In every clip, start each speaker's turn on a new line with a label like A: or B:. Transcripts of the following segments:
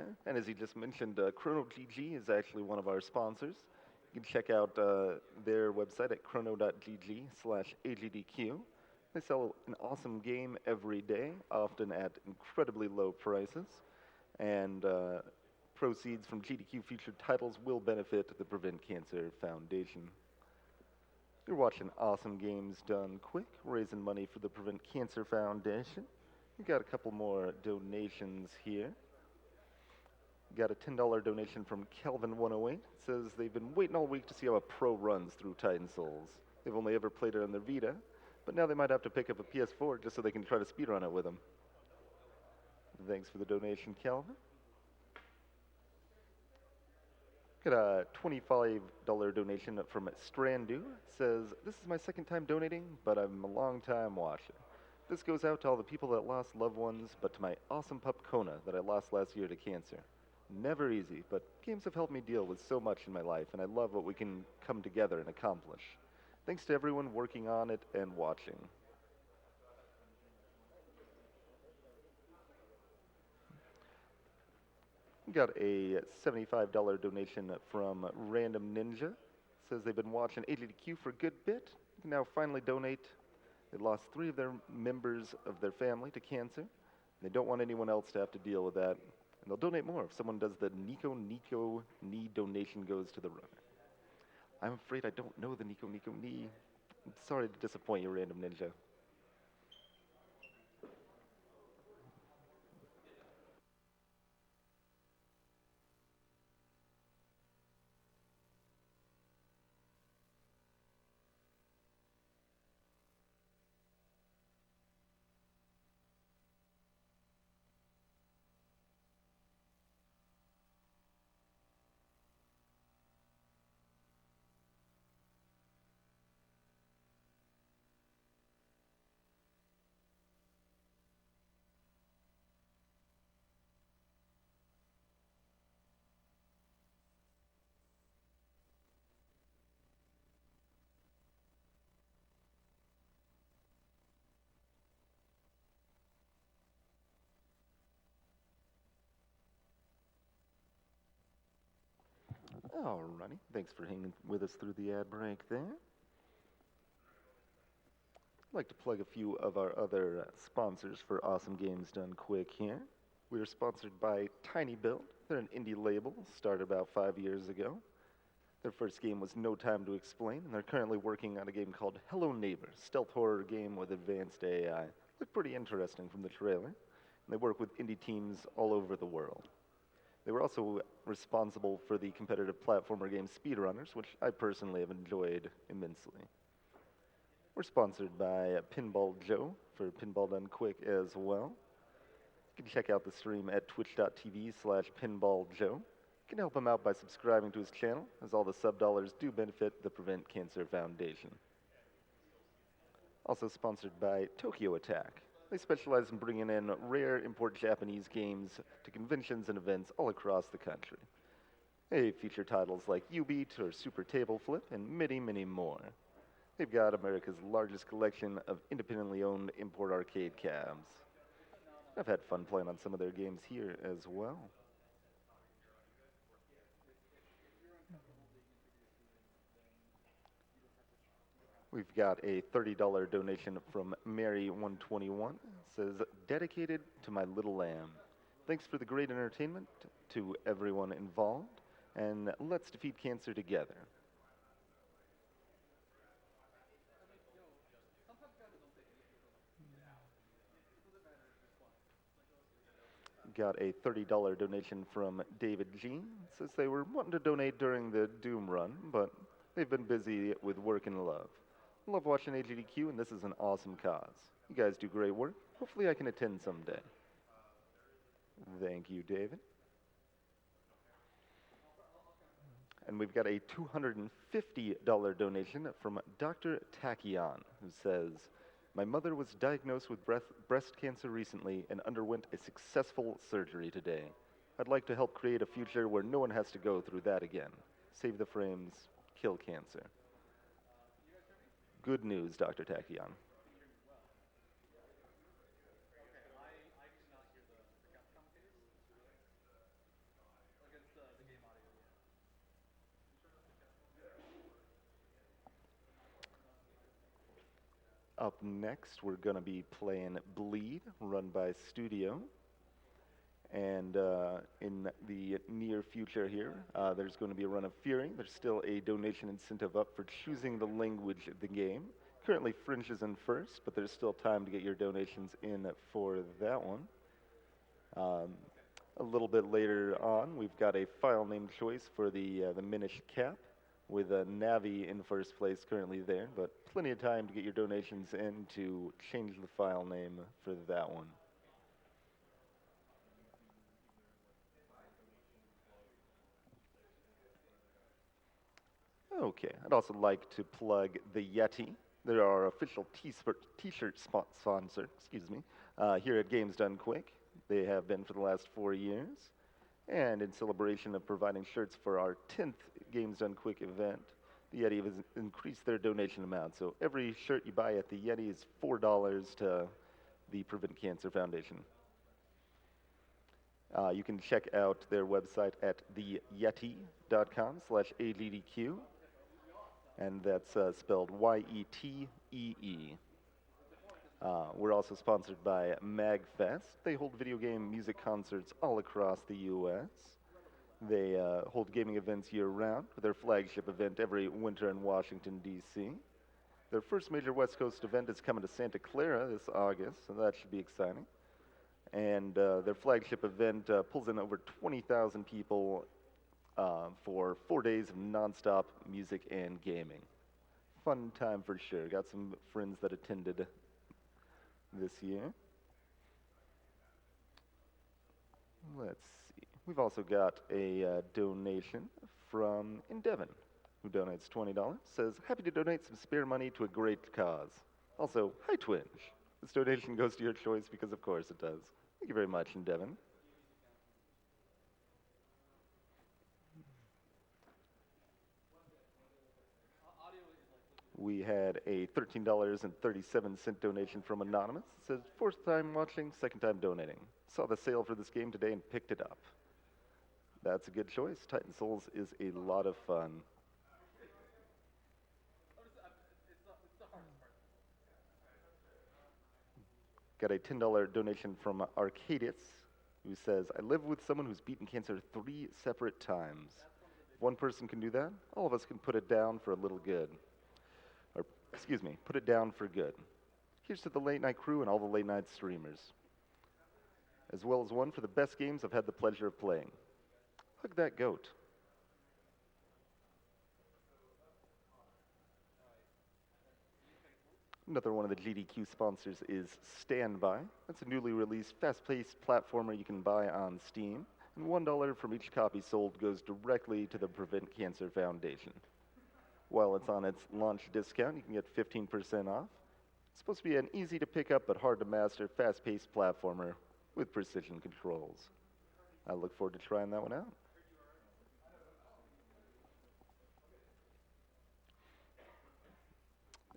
A: there. And as he just mentioned, ChronoGG is actually one of our sponsors. You can check out their website at chrono.gg/AGDQ. They sell an awesome game every day, often at incredibly low prices. And proceeds from GDQ featured titles will benefit the Prevent Cancer Foundation. You're watching Awesome Games Done Quick, raising money for the Prevent Cancer Foundation. We got a couple more donations here. Got a $10 donation from Kelvin108. Says they've been waiting all week to see how a pro runs through Titan Souls. They've only ever played it on their Vita, but now they might have to pick up a PS4 just so they can try to speedrun it with them. Thanks for the donation, Kelvin. Got a $25 donation from Strandu. Says, this is my second time donating, but I'm a long time watcher. This goes out to all the people that lost loved ones, but to my awesome pup Kona that I lost last year to cancer. Never easy, but games have helped me deal with so much in my life, and I love what we can come together and accomplish. Thanks to everyone working on it and watching. Got a $75 donation from Random Ninja. Says they've been watching AGDQ for a good bit. You can now finally donate. They lost 3 of their members of their family to cancer. They don't want anyone else to have to deal with that. And they'll donate more if someone does the Nico Knee donation goes to the runner. I'm afraid I don't know the Nico Knee. I'm sorry to disappoint you, Random Ninja. Alrighty, thanks for hanging with us through the ad break there. I'd like to plug a few of our other sponsors for Awesome Games Done Quick here. We are sponsored by Tiny Build. They're an indie label, started about 5 years ago. Their first game was No Time to Explain, and they're currently working on a game called Hello Neighbor, stealth horror game with advanced AI. Looked pretty interesting from the trailer. And they work with indie teams all over the world. They were also responsible for the competitive platformer game Speedrunners, which I personally have enjoyed immensely. We're sponsored by Pinball Joe for Pinball Done Quick as well. You can check out the stream at twitch.tv/pinballjoe. You can help him out by subscribing to his channel, as all the sub dollars do benefit the Prevent Cancer Foundation. Also sponsored by Tokyo Attack. They specialize in bringing in rare import Japanese games to conventions and events all across the country. They feature titles like U-Beat or Super Table Flip and many, many more. They've got America's largest collection of independently owned import arcade cabs. I've had fun playing on some of their games here as well. We've got a $30 donation from Mary121. It says, dedicated to my little lamb. Thanks for the great entertainment to everyone involved, and let's defeat cancer together. Got a $30 donation from David G. It says they were wanting to donate during the Doom run, but they've been busy with work and love. Love watching AGDQ, and this is an awesome cause. You guys do great work. Hopefully I can attend someday. Thank you, David. And we've got a $250 donation from Dr. Tachyon, who says, my mother was diagnosed with breast cancer recently and underwent a successful surgery today. I'd like to help create a future where no one has to go through that again. Save the frames, kill cancer. Good news, Dr. Tachyon. Up next, we're going to be playing Bleed, run by Studio. And in the near future here, there's going to be a run of Fury. There's still a donation incentive up for choosing the language of the game. Currently, French is in first, but there's still time to get your donations in for that one. A little bit later on, we've got a file name choice for the Minish Cap, with Navi in first place currently there, but plenty of time to get your donations in to change the file name for that one. Okay, I'd also like to plug the Yeti. They're our official t-shirt sponsor, here at Games Done Quick. They have been for the last 4 years. And in celebration of providing shirts for our 10th Games Done Quick event, the Yeti has increased their donation amount. So every shirt you buy at the Yeti is $4 to the Prevent Cancer Foundation. You can check out their website at theyeti.com/AGDQ. And that's spelled YETEE. We're also sponsored by MagFest. They hold video game music concerts all across the U.S. They hold gaming events year-round, with their flagship event every winter in Washington, D.C. Their first major West Coast event is coming to Santa Clara this August, so that should be exciting. And their flagship event pulls in over 20,000 people for 4 days of nonstop music and gaming. Fun time for sure. Got some friends that attended this year. Let's see. We've also got a donation from Devin, who donates $20. Says, happy to donate some spare money to a great cause. Also, hi Twinge. This donation goes to your choice because of course it does. Thank you very much, Devin. We had a $13.37 donation from Anonymous. It says, fourth time watching, second time donating. Saw the sale for this game today and picked it up. That's a good choice. Titan Souls is a lot of fun. Got a $10 donation from Arcadius, who says, I live with someone who's beaten cancer 3 separate times. If one person can do that, all of us can put it down for a little good. Put it down for good. Here's to the late night crew and all the late night streamers, as well as one for the best games I've had the pleasure of playing. Hug that goat. Another one of the GDQ sponsors is Standby. That's a newly released fast-paced platformer you can buy on Steam, and $1 from each copy sold goes directly to the Prevent Cancer Foundation. While it's on its launch discount, you can get 15% off. It's supposed to be an easy to pick up but hard to master fast-paced platformer with precision controls. I look forward to trying that one out.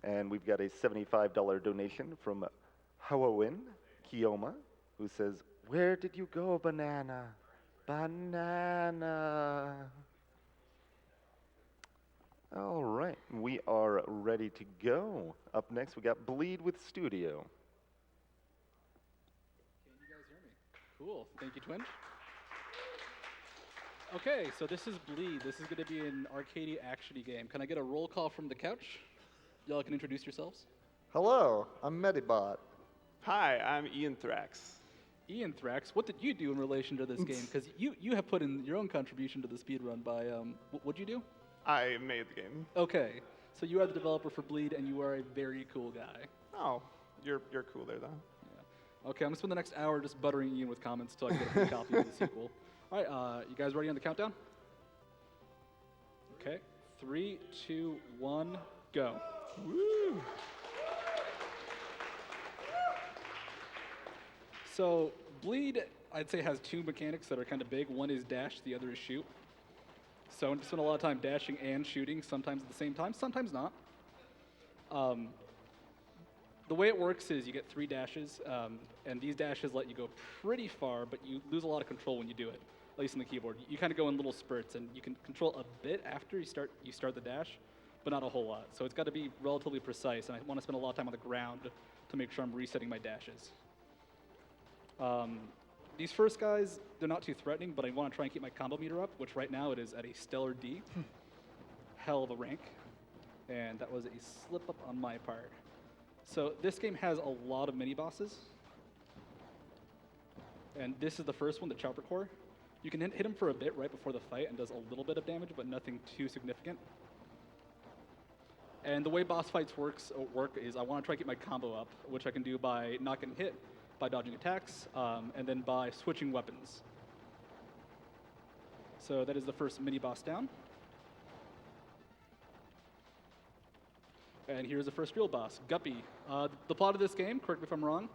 A: And we've got a $75 donation from Hawawin Kiyoma, who says, where did you go, banana? Banana. All right, we are ready to go. Up next, we got Bleed with Studio.
B: Can you guys hear me? Cool, thank you, Twinge. Okay, so this is Bleed. This is going to be an arcadey, actiony game. Can I get a roll call from the couch? Y'all can introduce yourselves.
C: Hello, I'm Medibot.
D: Hi, I'm Ian Thrax.
B: Ian Thrax, what did you do in relation to this game? Because you have put in your own contribution to the speedrun by, what'd you do?
D: I made the game.
B: Okay, so you are the developer for Bleed, and you are a very cool guy.
D: Oh, you're cooler though.
B: Yeah. Okay, I'm gonna spend the next hour just buttering Ian with comments until I get a free copy of the sequel. All right, you guys ready on the countdown? Okay, 3, 2, 1, go.
D: Woo!
B: So Bleed, I'd say, has 2 mechanics that are kind of big. One is dash, the other is shoot. So I spend a lot of time dashing and shooting, sometimes at the same time, sometimes not. The way it works is you get 3 dashes, and these dashes let you go pretty far, but you lose a lot of control when you do it, at least on the keyboard. You kind of go in little spurts, and you can control a bit after you start the dash, but not a whole lot. So it's got to be relatively precise, and I want to spend a lot of time on the ground to make sure I'm resetting my dashes. These first guys, they're not too threatening, but I want to try and keep my combo meter up, which right now it is at a stellar D. Hell of a rank. And that was a slip up on my part. So this game has a lot of mini bosses. And this is the first one, the Chopper Core. You can hit him for a bit right before the fight and does a little bit of damage, but nothing too significant. And the way boss fights work is I want to try to get my combo up, which I can do by not getting hit, by dodging attacks, and then by switching weapons. So that is the first mini boss down. And here's the first real boss, Guppy. The plot of this game, correct me if I'm wrong,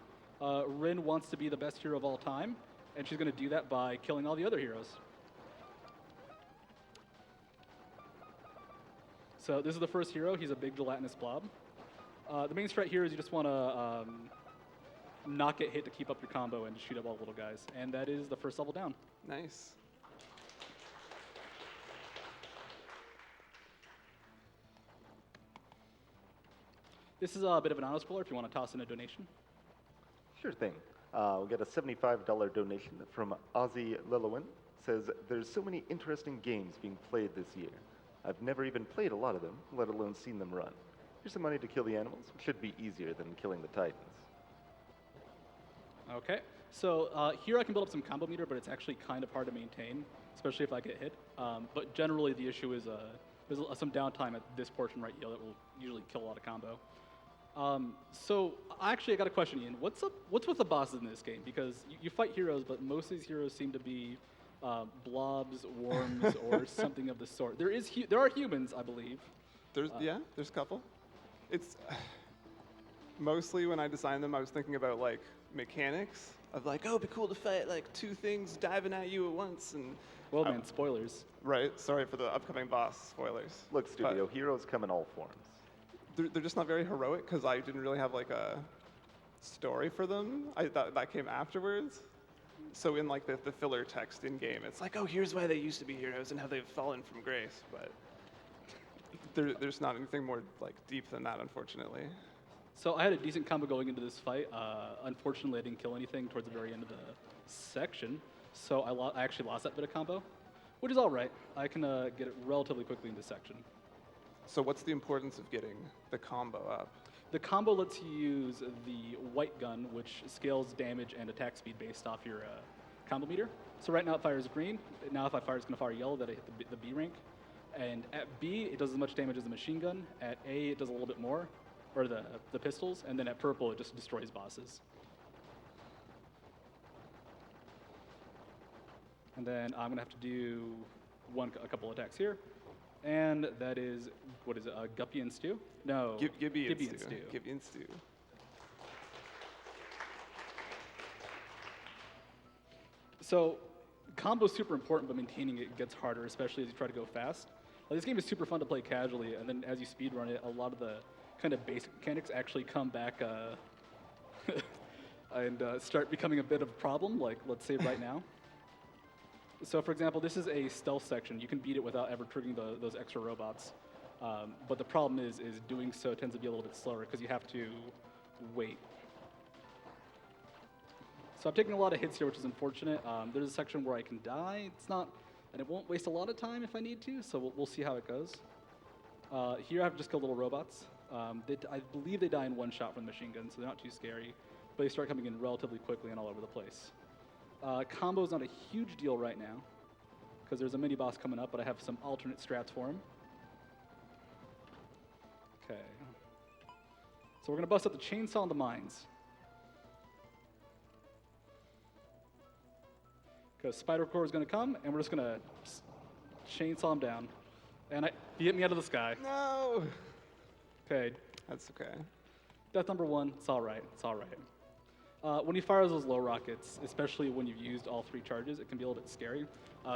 B: Rin wants to be the best hero of all time, and she's going to do that by killing all the other heroes. So this is the first hero. He's a big gelatinous blob. The main strat here is you just want to not get hit to keep up your combo and shoot up all the little guys. And that is the first level down.
D: Nice.
B: This is a bit of an auto-scroller if you want to toss in a donation.
A: Sure thing. We'll get a $75 donation from Ozzy Lilowin. Says, there's so many interesting games being played this year. I've never even played a lot of them, let alone seen them run. Here's some money to kill the animals, which should be easier than killing the titans.
B: Okay, so here I can build up some combo meter, but it's actually kind of hard to maintain, especially if I get hit. But generally the issue is there's some downtime at this portion right here that will usually kill a lot of combo. So actually I got a question, Ian. What's with the bosses in this game? Because you fight heroes, but most of these heroes seem to be blobs, worms, or something of the sort. There are humans, I believe.
D: There's a couple. It's mostly when I designed them, I was thinking about like mechanics of like, oh, it'd be cool to fight like two things diving at you at once, and
B: well, man, spoilers.
D: right. Sorry for the upcoming boss spoilers.
A: Look, Studio, heroes come in all forms.
D: They're just not very heroic because I didn't really have like a story for them. That came afterwards. So in like the filler text in game, it's like, oh, here's why they used to be heroes and how they've fallen from grace. But there's not anything more like deep than that, unfortunately.
B: So I had a decent combo going into this fight. Unfortunately, I didn't kill anything towards the very end of the section, so I actually lost that bit of combo, which is all right. I can get it relatively quickly in this section.
D: So what's the importance of getting the combo up?
B: The combo lets you use the white gun, which scales damage and attack speed based off your combo meter. So right now it fires green. Now if I fire, it's going to fire yellow, that I hit the B rank. And at B, it does as much damage as the machine gun. At A, it does a little bit more, or the pistols. And then at purple, it just destroys bosses. And then I'm going to have to do a couple attacks here. And that is, what is it, Guppy and Stew? No,
D: Gibby and
B: Stew.
D: Gibby and Stew.
B: So combo's super important, but maintaining it gets harder, especially as you try to go fast. This game is super fun to play casually, and then as you speedrun it, a lot of the kind of basic mechanics actually come back and start becoming a bit of a problem, like let's say right now. So for example, this is a stealth section. You can beat it without ever triggering those extra robots. But the problem is doing so tends to be a little bit slower because you have to wait. So I'm taking a lot of hits here, which is unfortunate. There's a section where I can die. It's not, and it won't waste a lot of time if I need to, so we'll see how it goes. Here I have just killed little robots. I believe they die in one shot from the machine gun, so they're not too scary, but they start coming in relatively quickly and all over the place. Combo is not a huge deal right now, because there's a mini-boss coming up, but I have some alternate strats for him. Okay. So we're going to bust up the chainsaw in the mines. Because Spider Core is going to come, and we're just going to chainsaw him down. And he hit me out of the sky.
D: No!
B: Okay.
D: That's okay.
B: Death number 1, it's all right, it's all right. When he fires those low rockets, especially when you've used all 3 charges, it can be a little bit scary.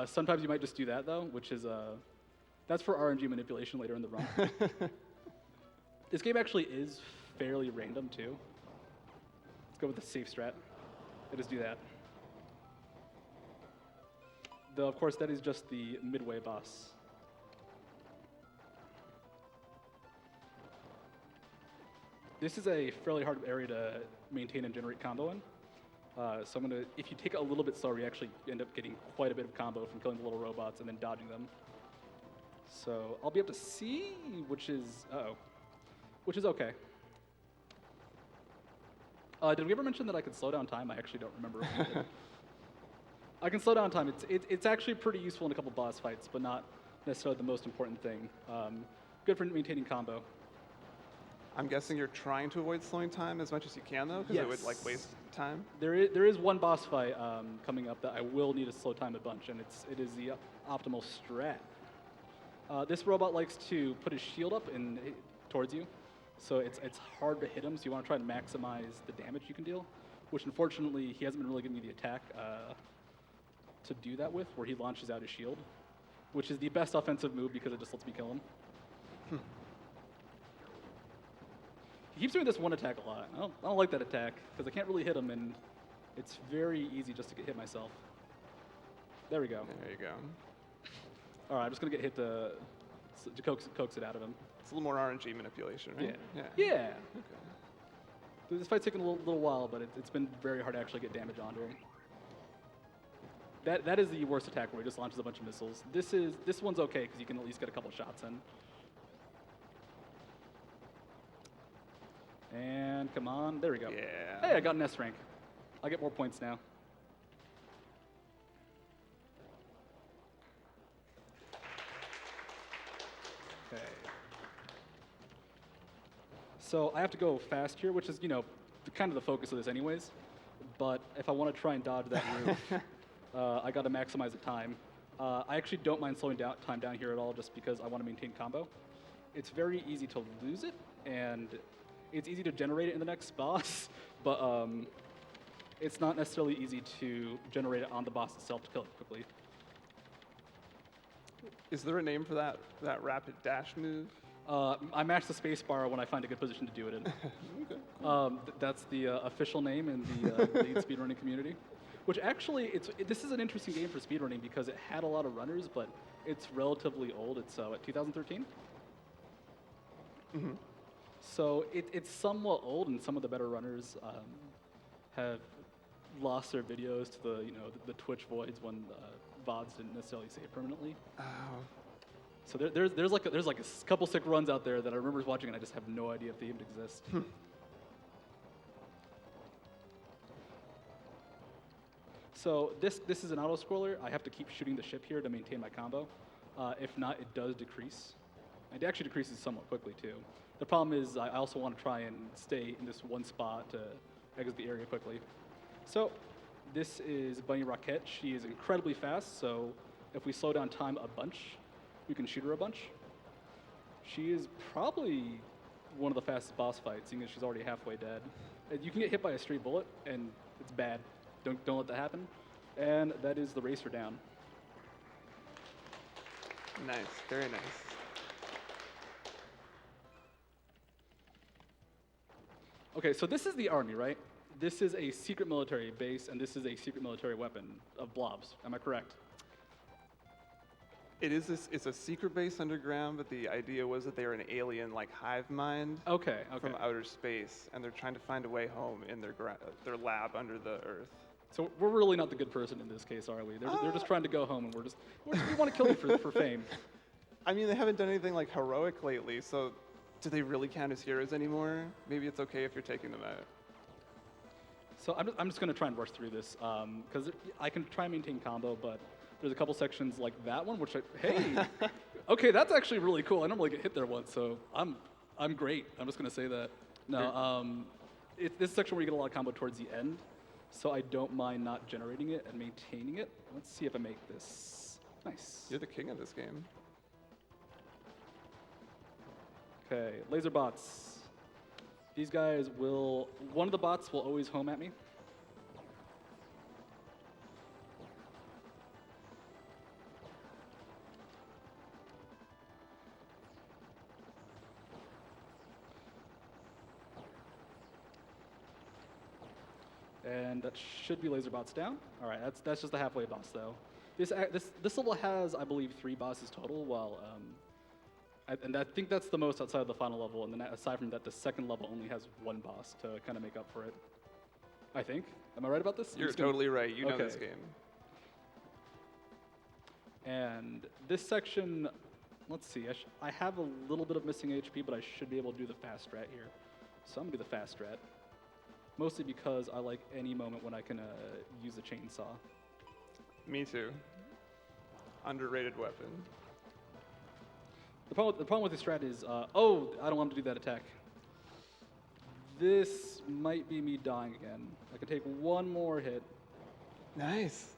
B: Sometimes you might just do that, though, which is, that's for RNG manipulation later in the run. This game actually is fairly random, too. Let's go with the safe strat. I just do that. Though, of course, that is just the midway boss. This is a fairly hard area to maintain and generate combo in. So I'm gonna, if you take it a little bit slower, you actually end up getting quite a bit of combo from killing the little robots and then dodging them. So I'll be up to C, which is, which is okay. Did we ever mention that I could slow down time? I actually don't remember if we did. I can slow down time. It's actually pretty useful in a couple boss fights, but not necessarily the most important thing. Good for maintaining combo.
D: I'm guessing you're trying to avoid slowing time as much as you can, though, because it would like waste time.
B: There is one boss fight coming up that I will need to slow time a bunch, and it is the optimal strat. This robot likes to put his shield up and towards you, so it's hard to hit him. So you want to try to maximize the damage you can deal, which unfortunately he hasn't been really giving me the attack to do that with, where he launches out his shield, which is the best offensive move because it just lets me kill him. He keeps doing this one attack a lot. I don't like that attack because I can't really hit him, and it's very easy just to get hit myself. There we go.
D: There you go.
B: All right, I'm just gonna get hit to coax it out of him.
D: It's a little more RNG manipulation, right?
B: Yeah.
D: Okay.
B: This fight's taken a little while, but it's been very hard to actually get damage onto him. That is the worst attack where he just launches a bunch of missiles. This one's okay because you can at least get a couple shots in. And come on, there we go.
D: Yeah.
B: Hey, I got an S rank. I get more points now. Okay. So I have to go fast here, which is, kind of the focus of this anyways. But if I want to try and dodge that roof, I got to maximize the time. I actually don't mind slowing time down here at all just because I want to maintain combo. It's very easy to lose it, and it's easy to generate it in the next boss, but it's not necessarily easy to generate it on the boss itself to kill it quickly.
D: Is there a name for that rapid dash move?
B: I mash the space bar when I find a good position to do it in.
D: Okay.
B: That's the official name in the lead speedrunning community. Which actually, this is an interesting game for speedrunning because it had a lot of runners, but it's relatively old. It's 2013?
D: Mm-hmm.
B: So it's somewhat old, and some of the better runners have lost their videos to the Twitch voids when VODs didn't necessarily save permanently.
D: Oh.
B: So there's like a couple sick runs out there that I remember watching, and I just have no idea if they even exist. So this is an auto scroller. I have to keep shooting the ship here to maintain my combo. If not, it does decrease. It actually decreases somewhat quickly too. The problem is I also want to try and stay in this one spot to exit the area quickly. So this is Bunny Rocket. She is incredibly fast, so if we slow down time a bunch, we can shoot her a bunch. She is probably one of the fastest boss fights, seeing as she's already halfway dead. You can get hit by a straight bullet, and it's bad. Don't let that happen. And that is the racer down.
D: Nice, very nice.
B: Okay, so this is the army, right? This is a secret military base, and this is a secret military weapon of blobs. Am I correct?
D: It's a secret base underground, but the idea was that they were an alien like hive mind from outer space, and they're trying to find a way home in their lab under the earth.
B: So we're really not the good person in this case, are we? They're just trying to go home, and we want to kill you for fame.
D: I mean, they haven't done anything like heroic lately, so do they really count as heroes anymore? Maybe it's okay if you're taking them out.
B: So I'm just going to try and rush through this, because I can try and maintain combo, but there's a couple sections like that one, which okay, that's actually really cool. I normally get hit there once, so I'm great. I'm just going to say that. No, this section where you get a lot of combo towards the end, so I don't mind not generating it and maintaining it. Let's see if I make this nice.
D: You're the king of this game.
B: Okay, laser bots. These guys one of the bots will always home at me. And that should be laser bots down. All right, that's just the halfway boss though. This level has, I believe, 3 bosses total, while And I think that's the most outside of the final level. And then aside from that, the second level only has one boss to kind of make up for it. I think. Am I right about this?
D: You're totally right. You know this
B: Okay.
D: game.
B: And this section, let's see. I have a little bit of missing HP, but I should be able to do the fast strat here. So I'm gonna do the fast strat. Mostly because I like any moment when I can use the chainsaw.
D: Me too. Underrated weapon.
B: The problem with this strat is, oh, I don't want him to do that attack. This might be me dying again. I can take one more hit.
D: Nice.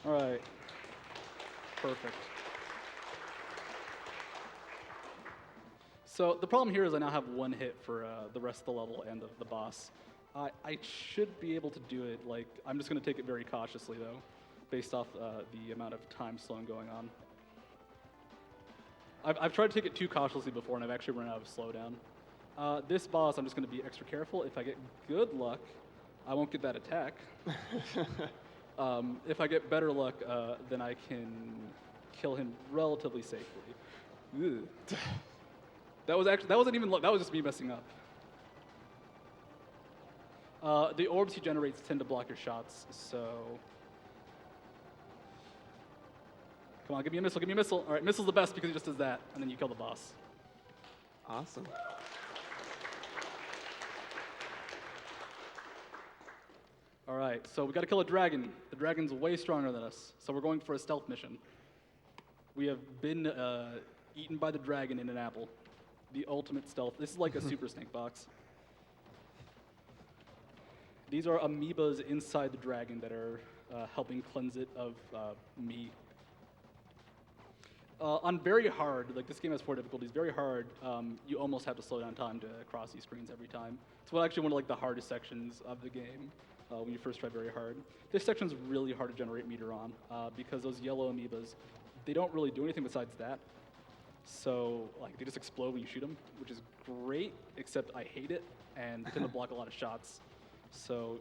B: All right. Perfect. So the problem here is I now have one hit for the rest of the level and the boss. I should be able to do it. Like, I'm just going to take it very cautiously, though, based off the amount of time slowing going on. I've tried to take it too cautiously before, and I've actually run out of slowdown. This boss, I'm just going to be extra careful. If I get good luck, I won't get that attack. If I get better luck, then I can kill him relatively safely. Ugh. That wasn't even luck. That was just me messing up. The orbs he generates tend to block your shots, so. Come on, give me a missile, give me a missile. All right, missile's the best because he just does that, and then you kill the boss.
D: Awesome.
B: All right, so we got to kill a dragon. The dragon's way stronger than us, so we're going for a stealth mission. We have been eaten by the dragon in an apple. The ultimate stealth. This is like a super snake box. These are amoebas inside the dragon that are helping cleanse it of me. On very hard, like this game has 4 difficulties, very hard, you almost have to slow down time to cross these screens every time. It's actually one of like the hardest sections of the game when you first try very hard. This section's really hard to generate meter on because those yellow amoebas, they don't really do anything besides that. So like they just explode when you shoot them, which is great, except I hate it and they tend to block a lot of shots. So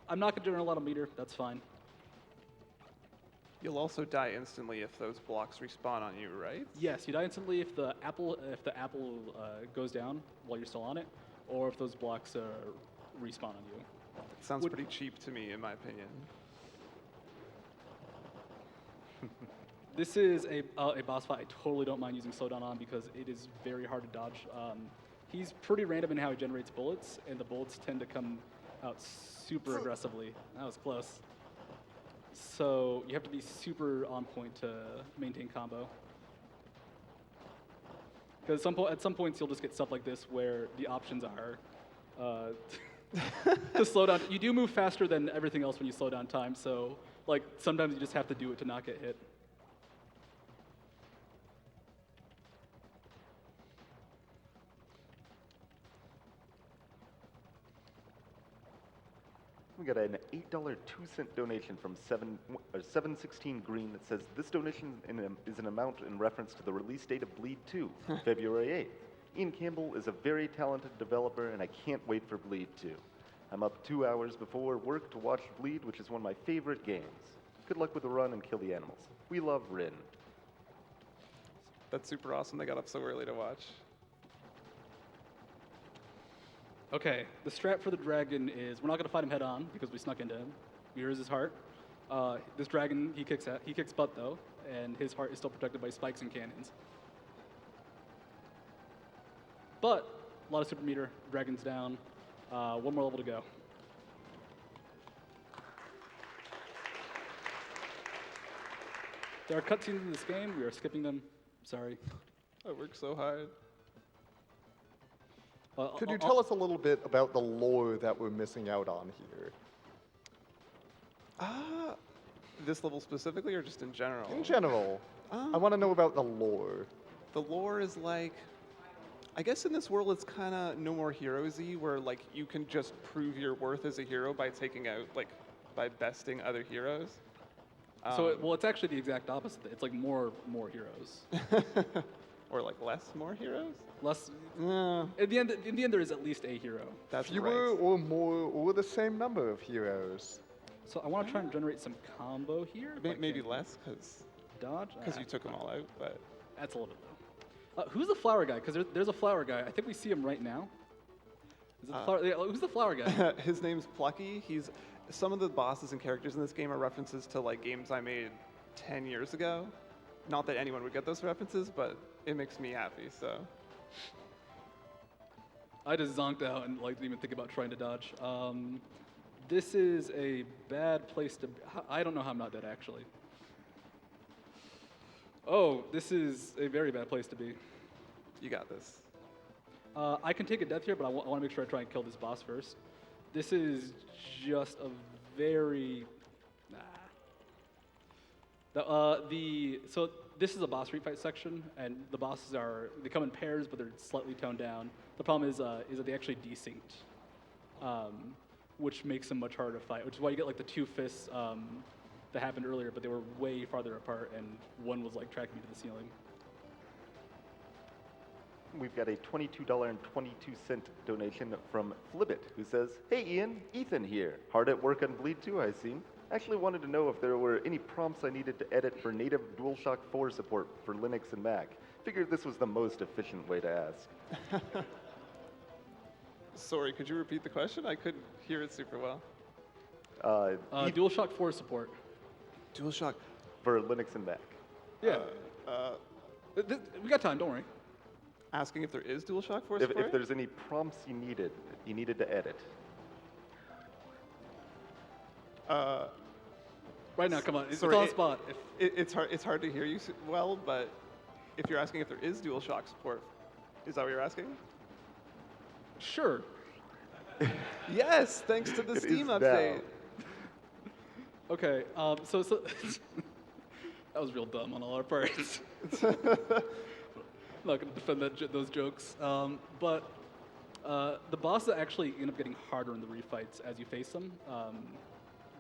B: I'm not gonna generate a lot of meter, that's fine.
D: You'll also die instantly if those blocks respawn on you, right?
B: Yes, you die instantly if the apple goes down while you're still on it, or if those blocks respawn on you.
D: It sounds pretty cheap to me, in my opinion.
B: This is a boss fight I totally don't mind using slowdown on because it is very hard to dodge. He's pretty random in how he generates bullets, and the bullets tend to come out super aggressively. That was close. So you have to be super on point to maintain combo. Because at some points you'll just get stuff like this where the options are to slow down. You do move faster than everything else when you slow down time, so like sometimes you just have to do it to not get hit.
A: We got an $8 2-cent donation from 716 Green that says this donation is an amount in reference to the release date of Bleed 2, February 8th. Ian Campbell is a very talented developer, and I can't wait for Bleed 2. I'm up 2 hours before work to watch Bleed, which is one of my favorite games. Good luck with the run and kill the animals. We love Rin.
D: That's super awesome. They got up so early to watch.
B: Okay, the strat for the dragon is we're not going to fight him head on because we snuck into him. Here's his heart. This dragon, he kicks butt though, and his heart is still protected by spikes and cannons. But a lot of super meter, dragon's down. One more level to go. There are cutscenes in this game. We are skipping them. Sorry.
D: I worked so hard.
C: Could you tell us a little bit about the lore that we're missing out on here?
D: This level specifically, or just in general?
C: In general, I want to know about the lore.
D: The lore is like, I guess in this world it's kind of No More Heroes-y, where like you can just prove your worth as a hero by taking out, like, by besting other heroes.
B: It's actually the exact opposite. It's like more heroes.
D: Or like less more heroes?
B: Less. In the end, there is at least a hero.
D: That's
C: Fewer
D: right.
C: or more, or the same number of heroes.
B: So I want to try and generate some combo here.
D: Maybe less, because
B: Dodge.
D: you took them all out, but...
B: That's a little bit Who's the flower guy? Because there's a flower guy. I think we see him right now. Is it the flower? Yeah, who's the flower guy?
D: His name's Plucky. Some of the bosses and characters in this game are references to like games I made 10 years ago. Not that anyone would get those references, but it makes me happy, so.
B: I just zonked out and like didn't even think about trying to dodge. This is a bad place to. I don't know how I'm not dead actually. Oh, this is a very bad place to be.
D: You got this.
B: I can take a death here, but I want to make sure I try and kill this boss first. This is just a very. So this is a boss refight section, and the bosses they come in pairs, but they're slightly toned down. The problem is that they actually desynced, which makes them much harder to fight. Which is why you get like the two fists that happened earlier, but they were way farther apart, and one was like tracking me to the ceiling.
A: We've got a $22.22 donation from Flibbit, who says, "Hey Ian, Ethan here. Hard at work on Bleed 2, I see. Actually wanted to know if there were any prompts I needed to edit for native DualShock 4 support for Linux and Mac. Figured this was the most efficient way to ask."
D: Sorry, could you repeat the question? I couldn't hear it super well.
B: DualShock 4 support.
D: DualShock.
A: For Linux and Mac.
B: Yeah. We got time, don't worry.
D: Asking if there is DualShock 4
A: If
D: support?
A: there's any prompts you needed to edit.
B: Right now, come on. It's
D: Sorry,
B: on the spot.
D: It's hard to hear you well, but if you're asking if there is DualShock support, is that what you're asking?
B: Sure.
D: Yes, thanks to the
A: It
D: Steam
A: is
D: update.
B: now. Okay, so that was real dumb on all our parts. I'm not going to defend those jokes. But the bosses actually end up getting harder in the refights as you face them.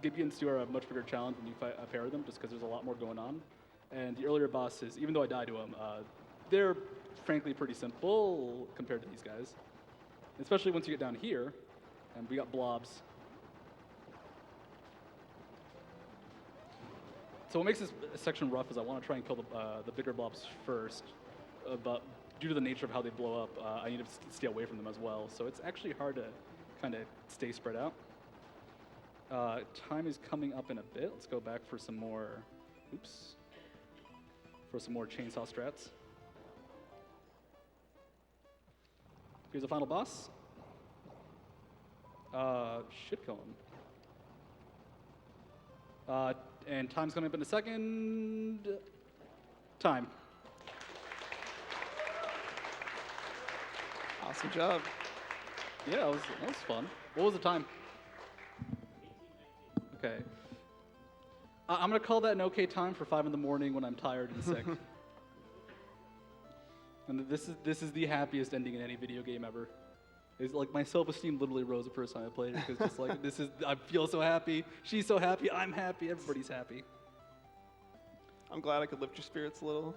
B: Gibeons 2 are a much bigger challenge when you pair them, just because there's a lot more going on. And the earlier bosses, even though I died to them, they're frankly pretty simple compared to these guys. Especially once you get down here, and we got blobs. So what makes this section rough is I want to try and kill the bigger blobs first, but due to the nature of how they blow up, I need to stay away from them as well. So it's actually hard to kind of stay spread out. Time is coming up in a bit. Let's go back for some more, for some more chainsaw strats. Here's the final boss. Should kill him. And time's coming up in a second. Time.
D: Awesome job.
B: Yeah, that was fun. What was the time? Okay. I'm gonna call that an okay time for 5 in the morning when I'm tired and sick. And this is the happiest ending in any video game ever. It's like my self-esteem literally rose the first time I played it, because just like I feel so happy. She's so happy. I'm happy. Everybody's happy.
D: I'm glad I could lift your spirits a little.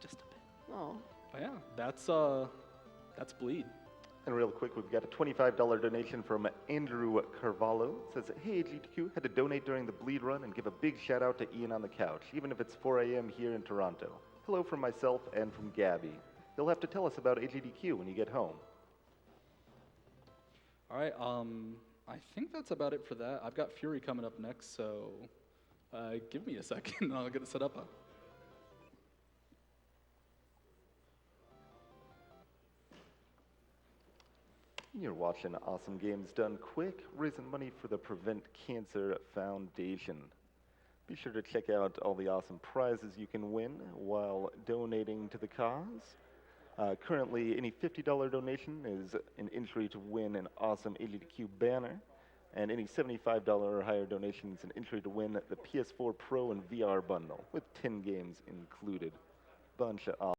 B: Just a bit.
D: Oh.
B: But yeah, that's Bleed.
A: And real quick, we've got a $25 donation from Andrew Carvalho. It says, "Hey, GTQ, had to donate during the Bleed run and give a big shout out to Ian on the couch, even if it's 4 a.m. here in Toronto. Hello from myself and from Gabby. You'll have to tell us about AGDQ when you get home."
B: All right, I think that's about it for that. I've got Fury coming up next, so give me a second and I'll get it set up.
A: You're watching Awesome Games Done Quick, raising money for the Prevent Cancer Foundation. Be sure to check out all the awesome prizes you can win while donating to the cause. Currently, any $50 donation is an entry to win an awesome AGDQ banner, and any $75 or higher donation is an entry to win the PS4 Pro and VR bundle with 10 games included. Bunch of awesome.